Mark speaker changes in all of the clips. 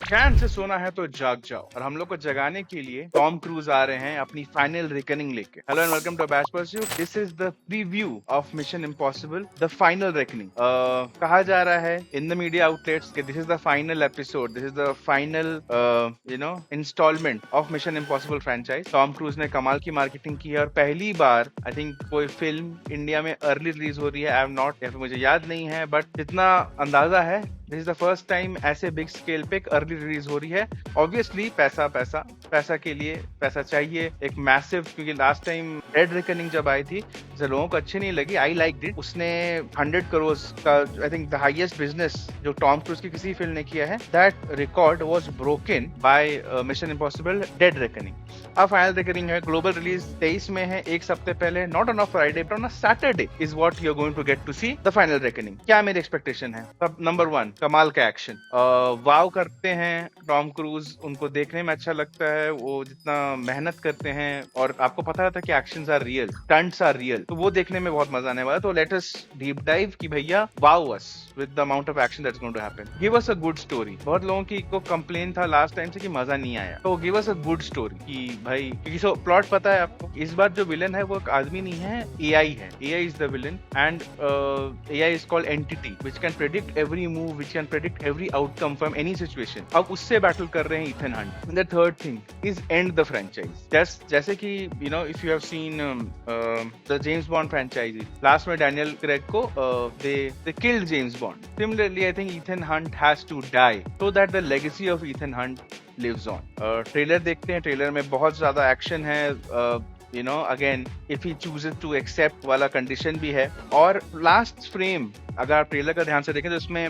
Speaker 1: चैन से सोना है तो जाग जाओ, और हम लोग को जगाने के लिए टॉम क्रूज आ रहे हैं अपनी फाइनल रिकनिंग लेके। Hello and welcome to batch pursuit. This is the preview of Mission Impossible the Final Reckoning. कहा जा रहा है इन द मीडिया आउटलेट्स कि this is the final episode, this is the final instalment of Mission Impossible franchise. Tom Cruise ने कमाल की marketing की है और पहली बार आई थिंक कोई फिल्म इंडिया में अर्ली रिलीज हो रही है। आई एम नॉट, या फिर मुझे याद नहीं है, बट जितना अंदाजा है this is the first time ऐसे बिग स्केल पे अर्ली रिलीज हो रही है। ऑब्वियसली पैसा पैसा पैसा के लिए पैसा चाहिए, एक मैसिव, क्योंकि लास्ट टाइम डेड रिकनिंग जब आई थी जो लोगों को अच्छी नहीं लगी, आई लाइक इट। उसने 100 करोड़ का I think the highest business जो टॉम क्रूज की किसी फिल्म ने किया है, that record was broken by Mission Impossible Dead Reckoning. अब फाइनल रिकनिंग है, ग्लोबल रिलीज 23 में है, एक हफ्ते पहले, not on a Friday but on a Saturday is what you are going to get to see the Final Reckoning. क्या मेरी expectation है? सब नंबर 1, कमाल का एक्शन। वाव करते हैं टॉम क्रूज, उनको देखने में अच्छा लगता है वो जितना मेहनत करते हैं, और आपको पता रहता है कि actions are real, stunts are real, तो वो देखने में बहुत मजा आने वाला है। तो लेट अस डीप डाइव कि भैया wow us with the amount of action that's going to happen. Give us a good story. बहुत लोगों की को कंप्लेन था लास्ट टाइम से कि मजा नहीं आया, तो give us a good story कि भाई, क्योंकि सो प्लॉट पता है आपको, इस बार जो विलन है वो एक आदमी नहीं है, एआई है। AI is the villain and AI is called Entity which can predict every move, which can predict every outcome from any situation. अब उससे बैटल कर रहे हैं Ethan Hunt. The third thing is end the franchise. जैसे कि you know if you have seen the James Bond franchise, last में Daniel Craig को they killed James Bond. Similarly I think Ethan Hunt has to die so that the legacy of Ethan Hunt lives on. Trailer देखते हैं, trailer में बहुत ज्यादा action है, you know again if he chooses to accept वाला condition भी है। और लास्ट फ्रेम अगर आप ट्रेलर का ध्यान से देखें तो उसमें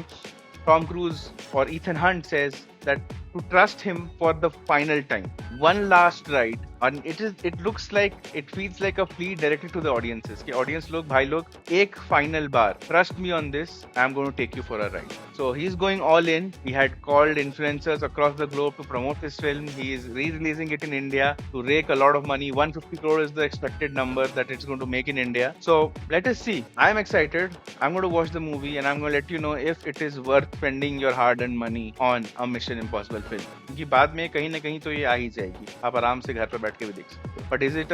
Speaker 1: टॉम क्रूज और Ethan Hunt says that to trust him for the final time, one last ride, and it looks like, it feels like a plea directly to the audiences कि audience लोग, भाई लोग, एक final bar trust me on this, I am going to take you for a ride. So he is going all in. He had called influencers across the globe to promote his film. He is re-releasing it in India to rake a lot of money. 150 crore is the expected number that it's going to make in India. So let us see. I am excited. I'm going to watch the movie and I'm going to let you know if it is worth spending your hard-earned money on a Mission Impossible film. क्योंकि बाद में कहीं ना कहीं तो ये आ ही जाएगी, आप आराम से घर पर बैठ के भी देख सकते हो। But is it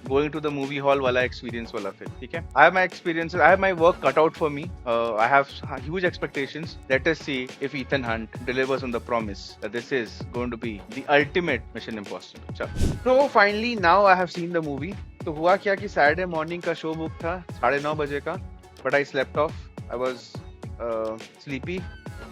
Speaker 1: going to the movie hall वाला एक्सपीरियंस वाला फिल्म? ठीक है, I have my experience, I have my work cut out for me, I have huge expectations. Let us see if Ethan Hunt delivers on the promise that this is going to be the ultimate Mission Impossible. चलो, so finally now I have seen the movie. तो हुआ क्या कि Saturday morning का show book था 9:30 बजे का, but I slept of, I was sleepy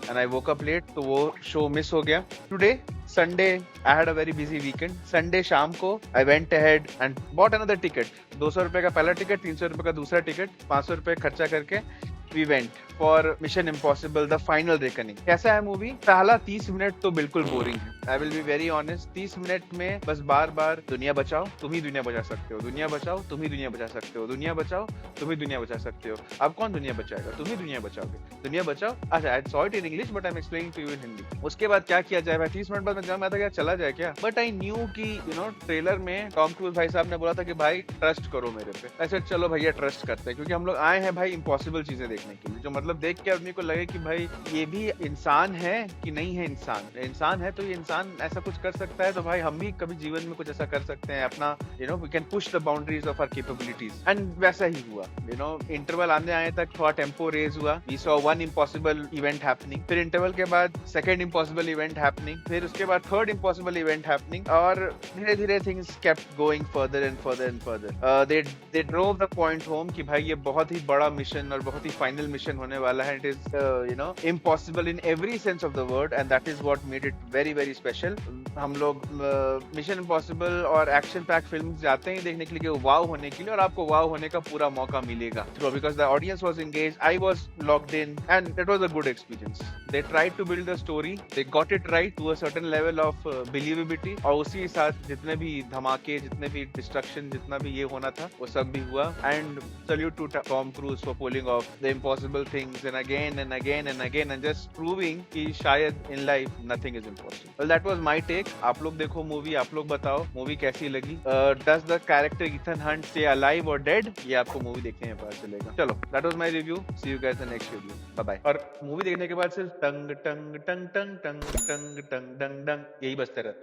Speaker 1: and I woke up late, तो वो शो मिस हो गया। Today Sunday I had a very busy weekend. Sunday शाम को I went ahead and bought another ticket. 200 रुपए का पहला टिकट, 300 रुपए का दूसरा टिकट, 500 रुपए खर्चा करके we went for Mission Impossible The Final Reckoning. कैसा है मूवी? पहला 30 मिनट तो बिल्कुल बोरिंग है, I will be very honest. 30 minute में बस बार बार दुनिया बचाओ, तुम ही दुनिया बचा सकते हो, दुनिया बचाओ, तुम ही दुनिया बचा सकते हो, दुनिया बचाओ, तुम ही दुनिया बचा सकते हो। अब कौन दुनिया बचाएगा? तुम ही दुनिया बचाओगे, दुनिया बचाओ। अच्छा, I saw it in English but I'm explaining to you in Hindi. उसके बाद क्या किया जाए भाई? 30 मिनट बाद मैं जब मैं था क्या चला जाए क्या, बट आई न्यू कि यू नो ट्रेलर में टॉम क्रूज भाई साहब ने बोला था कि भाई ट्रस्ट करो मेरे पे। ऐसे चलो भैया ट्रस्ट करते हैं, क्योंकि हम लोग आए हैं भाई इम्पॉसिबल चीजें देखने के लिए, जो मतलब देख के आदमी को लगे कि भाई ये भी इंसान है कि नहीं है। इंसान है तो ये इंसान ऐसा कुछ कर सकता है, तो भाई हम भी कभी जीवन में कुछ ऐसा कर सकते हैं अपना, you know we can push the boundaries of our capabilities. And वैसा ही हुआ, यू नो इंटरवल आने तक थोड़ा टेम्पो रेज हुआ, we saw one impossible event happening, फिर इंटरवल के बाद सेकंड इम्पॉसिबल इवेंट हैपनिंग, फिर उसके बाद थर्ड इम्पॉसिबल इवेंट हैपनिंग, और धीरे धीरे things kept going further and further and further. They drove the point home कि भाई ये बहुत ही बड़ा मिशन और बहुत ही फाइनल मिशन होने वाला है। It is you know impossible in every sense of the word, and that is what made it very very special. हम लोग मिशन इम्पॉसिबल और एक्शन पैक फिल्म जाते हैं देखने के लिए वाव होने के लिए, और आपको वाव होने का पूरा मौका मिलेगा because the audience was engaged, I was locked in, and it was a good experience. They tried to build the story, they got it right to a certain level of believability, और उसी साथ जितने भी धमाके, जितने भी destruction, जितना भी ये होना था वो सब भी हुआ। And salute to Tom Cruise for pulling off the impossible things and again and just proving कि शायद in life nothing is impossible. Well, that was my take. आप लोग देखो मूवी, आप लोग बताओ मूवी कैसी लगी. Does the character Ethan Hunt stay alive or dead? ये आपको मूवी देखने में पता चलेगा. चलो, that was my review. See you guys in the next video. Bye bye. और मूवी देखने के बाद सिर्फ टंग टंग टंग टंग टंग टंग टंग टंग टंग यही बजते रहते हैं.